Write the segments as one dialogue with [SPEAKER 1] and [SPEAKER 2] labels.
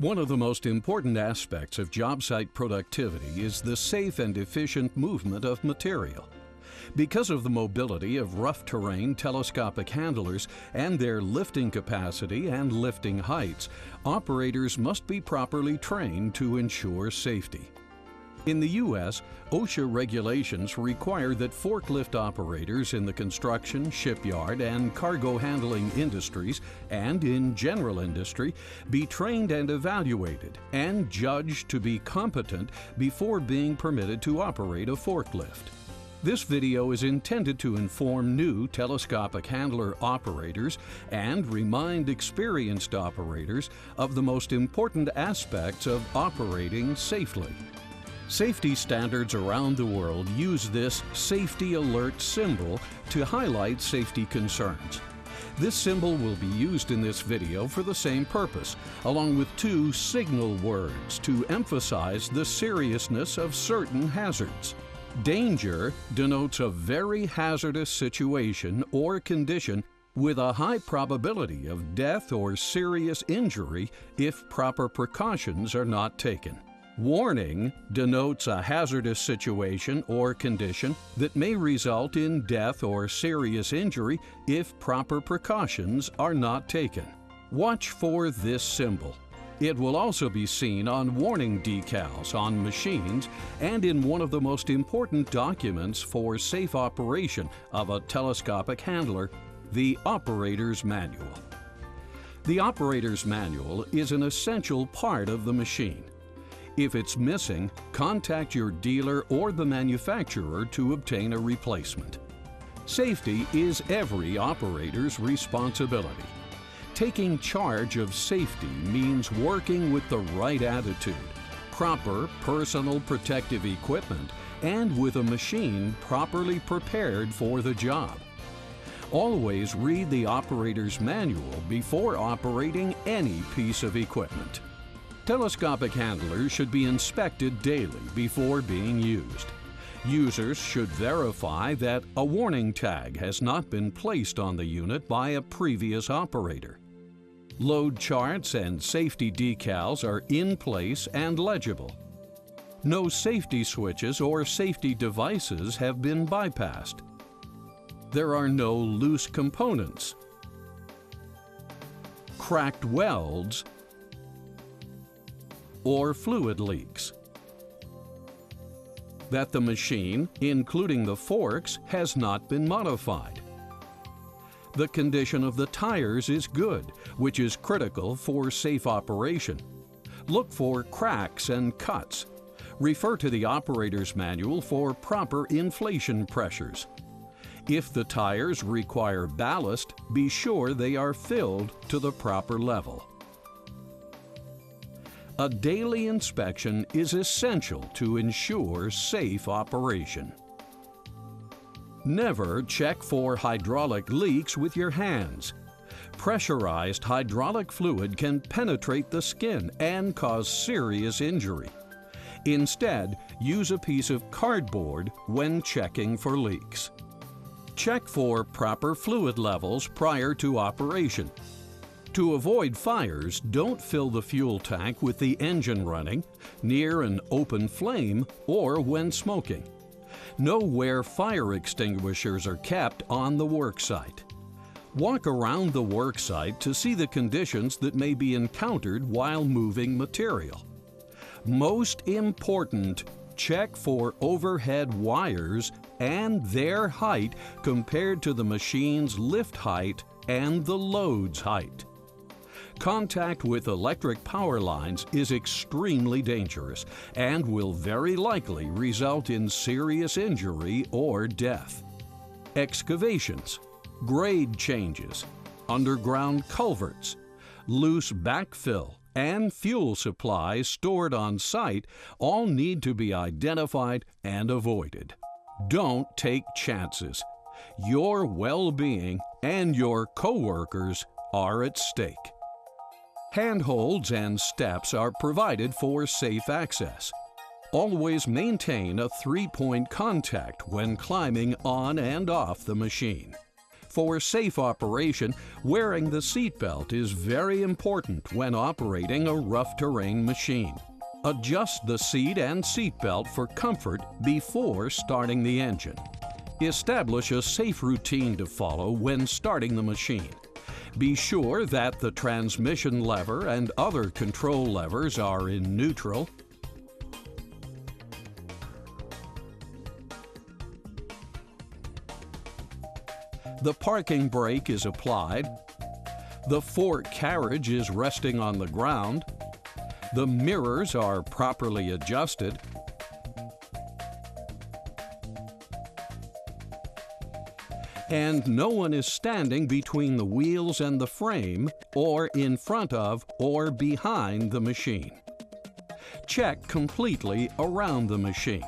[SPEAKER 1] One of the most important aspects of job site productivity is the safe and efficient movement of material. Because of the mobility of rough terrain telescopic handlers and their lifting capacity and lifting heights, operators must be properly trained to ensure safety. In the U.S., OSHA regulations require that forklift operators in the construction, shipyard, and cargo handling industries and in general industry be trained and evaluated and judged to be competent before being permitted to operate a forklift. This video is intended to inform new telescopic handler operators and remind experienced operators of the most important aspects of operating safely. Safety standards around the world use this safety alert symbol to highlight safety concerns. This symbol will be used in this video for the same purpose, along with two signal words to emphasize the seriousness of certain hazards. Danger denotes a very hazardous situation or condition with a high probability of death or serious injury if proper precautions are not taken. Warning denotes a hazardous situation or condition that may result in death or serious injury if proper precautions are not taken. Watch for this symbol. It will also be seen on warning decals on machines and in one of the most important documents for safe operation of a telescopic handler, the Operator's Manual. The Operator's Manual is an essential part of the machine. If it's missing, contact your dealer or the manufacturer to obtain a replacement. Safety is every operator's responsibility. Taking charge of safety means working with the right attitude, proper personal protective equipment, and with a machine properly prepared for the job. Always read the operator's manual before operating any piece of equipment. Telescopic handlers should be inspected daily before being used. Users should verify that a warning tag has not been placed on the unit by a previous operator. Load charts and safety decals are in place and legible. No safety switches or safety devices have been bypassed. There are no loose components, cracked welds, or fluid leaks. That the machine, including the forks, has not been modified. The condition of the tires is good, which is critical for safe operation. Look for cracks and cuts. Refer to the operator's manual for proper inflation pressures. If the tires require ballast, be sure they are filled to the proper level. A daily inspection is essential to ensure safe operation. Never check for hydraulic leaks with your hands. Pressurized hydraulic fluid can penetrate the skin and cause serious injury. Instead, use a piece of cardboard when checking for leaks. Check for proper fluid levels prior to operation. To avoid fires, don't fill the fuel tank with the engine running, near an open flame, or when smoking. Know where fire extinguishers are kept on the worksite. Walk around the worksite to see the conditions that may be encountered while moving material. Most important, check for overhead wires and their height compared to the machine's lift height and the load's height. Contact with electric power lines is extremely dangerous and will very likely result in serious injury or death. Excavations, grade changes, underground culverts, loose backfill, and fuel supplies stored on site all need to be identified and avoided. Don't take chances. Your well-being and your coworkers are at stake. Handholds and steps are provided for safe access. Always maintain a 3-point contact when climbing on and off the machine. For safe operation, wearing the seatbelt is very important when operating a rough terrain machine. Adjust the seat and seatbelt for comfort before starting the engine. Establish a safe routine to follow when starting the machine. Be sure that the transmission lever and other control levers are in neutral. The parking brake is applied. The fork carriage is resting on the ground. The mirrors are properly adjusted. And no one is standing between the wheels and the frame, or in front of or behind the machine. Check completely around the machine.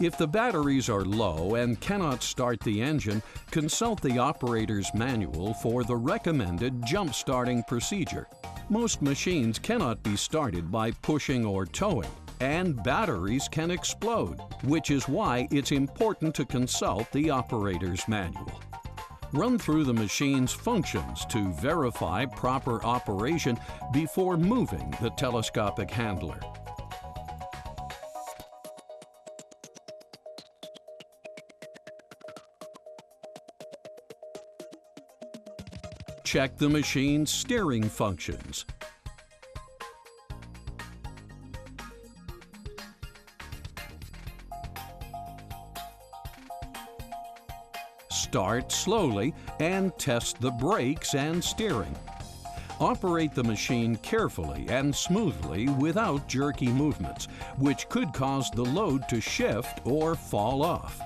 [SPEAKER 1] If the batteries are low and cannot start the engine, consult the operator's manual for the recommended jump-starting procedure. Most machines cannot be started by pushing or towing, and batteries can explode, which is why it's important to consult the operator's manual. Run through the machine's functions to verify proper operation before moving the telescopic handler. Check the machine's steering functions. Start slowly and test the brakes and steering. Operate the machine carefully and smoothly without jerky movements, which could cause the load to shift or fall off.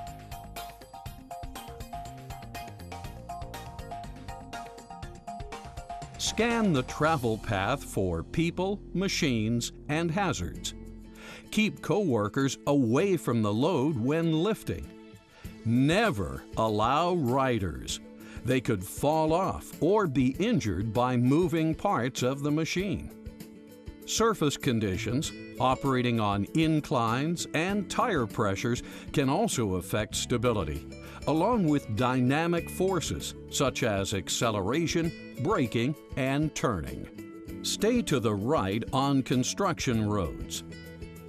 [SPEAKER 1] Scan the travel path for people, machines, and hazards. Keep coworkers away from the load when lifting. Never allow riders. They could fall off or be injured by moving parts of the machine. Surface conditions, operating on inclines, and tire pressures can also affect stability, along with dynamic forces such as acceleration, braking, and turning. Stay to the right on construction roads.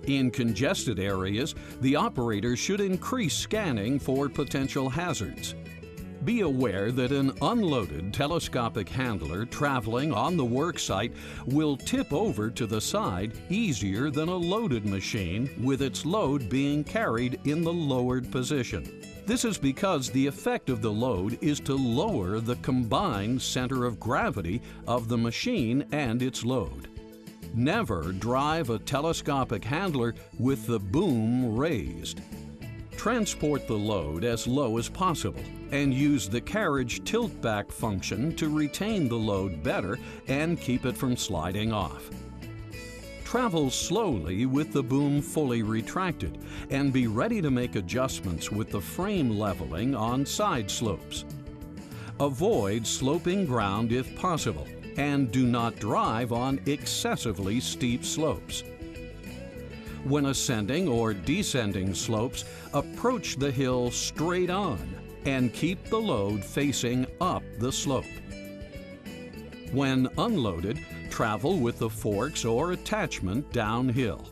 [SPEAKER 1] In congested areas, the operator should increase scanning for potential hazards. Be aware that an unloaded telescopic handler traveling on the worksite will tip over to the side easier than a loaded machine with its load being carried in the lowered position. This is because the effect of the load is to lower the combined center of gravity of the machine and its load. Never drive a telescopic handler with the boom raised. Transport the load as low as possible and use the carriage tilt-back function to retain the load better and keep it from sliding off. Travel slowly with the boom fully retracted and be ready to make adjustments with the frame leveling on side slopes. Avoid sloping ground if possible, and do not drive on excessively steep slopes. When ascending or descending slopes, approach the hill straight on and keep the load facing up the slope. When unloaded, travel with the forks or attachment downhill.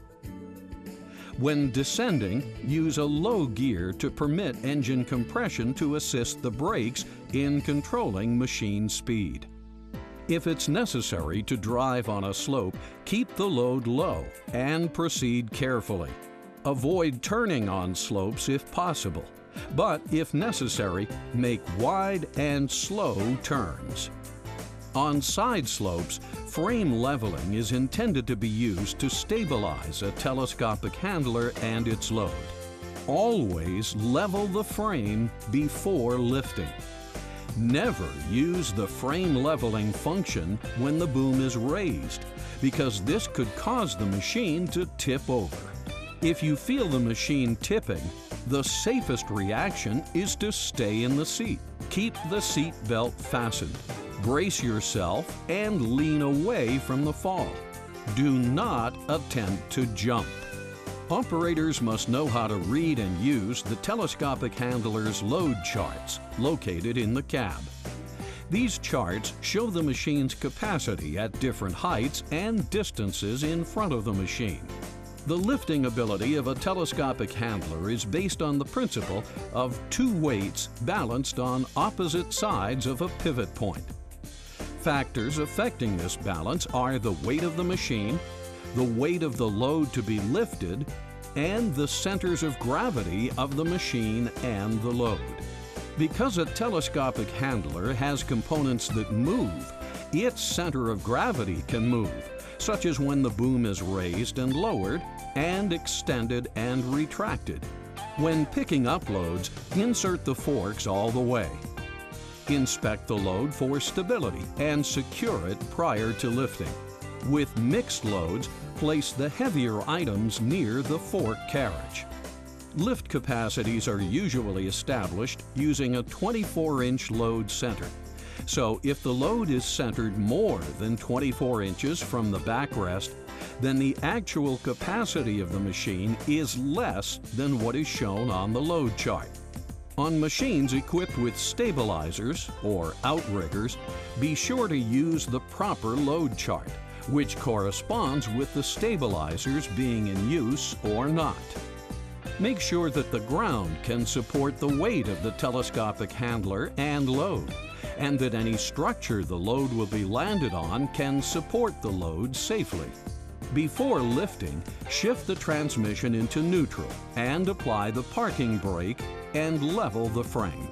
[SPEAKER 1] When descending, use a low gear to permit engine compression to assist the brakes in controlling machine speed. If it's necessary to drive on a slope, keep the load low and proceed carefully. Avoid turning on slopes if possible, but if necessary, make wide and slow turns. On side slopes, frame leveling is intended to be used to stabilize a telescopic handler and its load. Always level the frame before lifting. Never use the frame leveling function when the boom is raised, because this could cause the machine to tip over. If you feel the machine tipping, the safest reaction is to stay in the seat. Keep the seat belt fastened. Brace yourself and lean away from the fall. Do not attempt to jump. Operators must know how to read and use the telescopic handler's load charts located in the cab. These charts show the machine's capacity at different heights and distances in front of the machine. The lifting ability of a telescopic handler is based on the principle of two weights balanced on opposite sides of a pivot point. Factors affecting this balance are the weight of the machine, the weight of the load to be lifted, and the centers of gravity of the machine and the load. Because a telescopic handler has components that move, its center of gravity can move, such as when the boom is raised and lowered, and extended and retracted. When picking up loads, insert the forks all the way. Inspect the load for stability and secure it prior to lifting. With mixed loads, place the heavier items near the fork carriage. Lift capacities are usually established using a 24-inch load center. So if the load is centered more than 24 inches from the backrest, then the actual capacity of the machine is less than what is shown on the load chart. On machines equipped with stabilizers or outriggers, be sure to use the proper load chart, which corresponds with the stabilizers being in use or not. Make sure that the ground can support the weight of the telescopic handler and load, and that any structure the load will be landed on can support the load safely. Before lifting, shift the transmission into neutral and apply the parking brake and level the frame.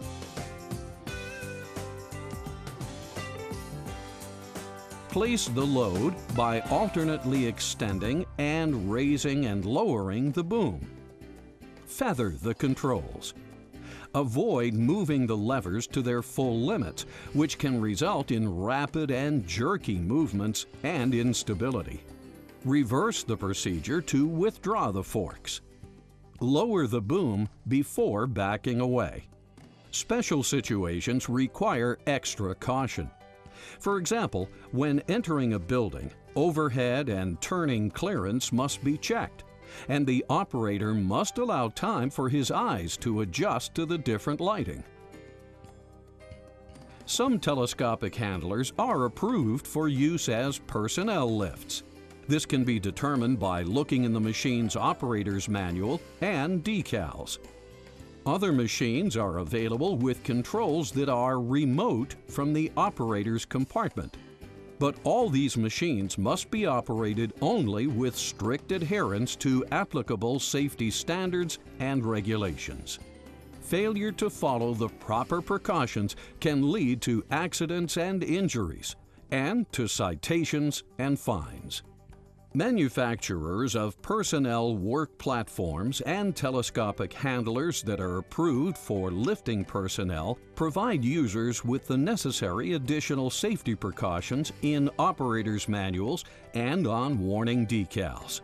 [SPEAKER 1] Place the load by alternately extending and raising and lowering the boom. Feather the controls. Avoid moving the levers to their full limits, which can result in rapid and jerky movements and instability. Reverse the procedure to withdraw the forks. Lower the boom before backing away. Special situations require extra caution. For example, when entering a building, overhead and turning clearance must be checked, and the operator must allow time for his eyes to adjust to the different lighting. Some telescopic handlers are approved for use as personnel lifts. This can be determined by looking in the machine's operator's manual and decals. Other machines are available with controls that are remote from the operator's compartment. But all these machines must be operated only with strict adherence to applicable safety standards and regulations. Failure to follow the proper precautions can lead to accidents and injuries, and to citations and fines. Manufacturers of personnel work platforms and telescopic handlers that are approved for lifting personnel provide users with the necessary additional safety precautions in operators' manuals and on warning decals.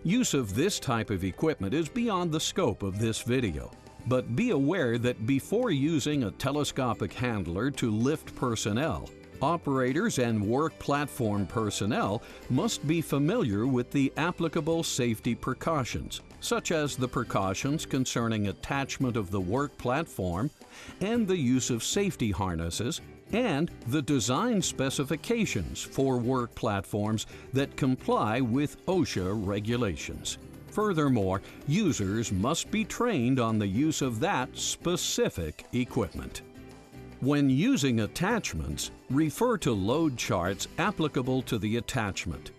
[SPEAKER 1] Use of this type of equipment is beyond the scope of this video, but be aware that before using a telescopic handler to lift personnel, operators and work platform personnel must be familiar with the applicable safety precautions, such as the precautions concerning attachment of the work platform and the use of safety harnesses, and the design specifications for work platforms that comply with OSHA regulations. Furthermore, users must be trained on the use of that specific equipment. When using attachments, refer to load charts applicable to the attachment.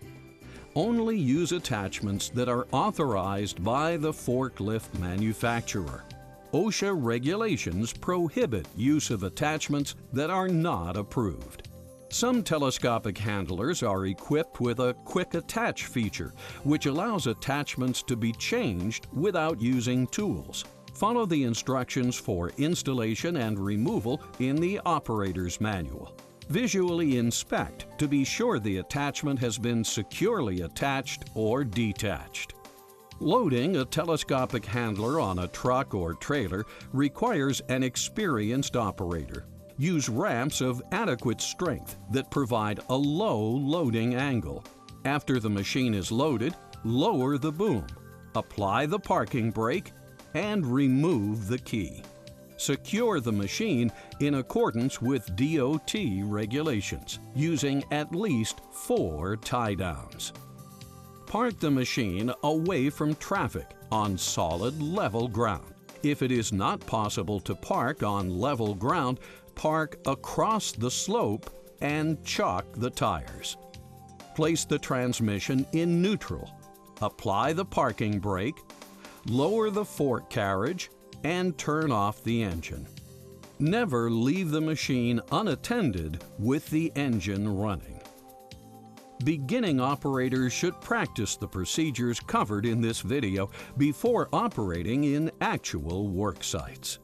[SPEAKER 1] Only use attachments that are authorized by the forklift manufacturer. OSHA regulations prohibit use of attachments that are not approved. Some telescopic handlers are equipped with a quick attach feature, which allows attachments to be changed without using tools. Follow the instructions for installation and removal in the operator's manual. Visually inspect to be sure the attachment has been securely attached or detached. Loading a telescopic handler on a truck or trailer requires an experienced operator. Use ramps of adequate strength that provide a low loading angle. After the machine is loaded, lower the boom. apply the parking brake, and remove the key. Secure the machine in accordance with DOT regulations, using at least 4 tie-downs. Park the machine away from traffic on solid, level ground. If it is not possible to park on level ground, park across the slope and chock the tires. Place the transmission in neutral. Apply the parking brake, lower the fork carriage, and turn off the engine. Never leave the machine unattended with the engine running. Beginning operators should practice the procedures covered in this video before operating in actual work sites.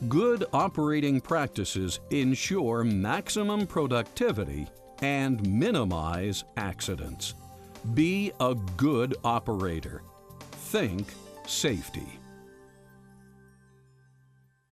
[SPEAKER 1] Good operating practices ensure maximum productivity and minimize accidents. Be a good operator. Think safety.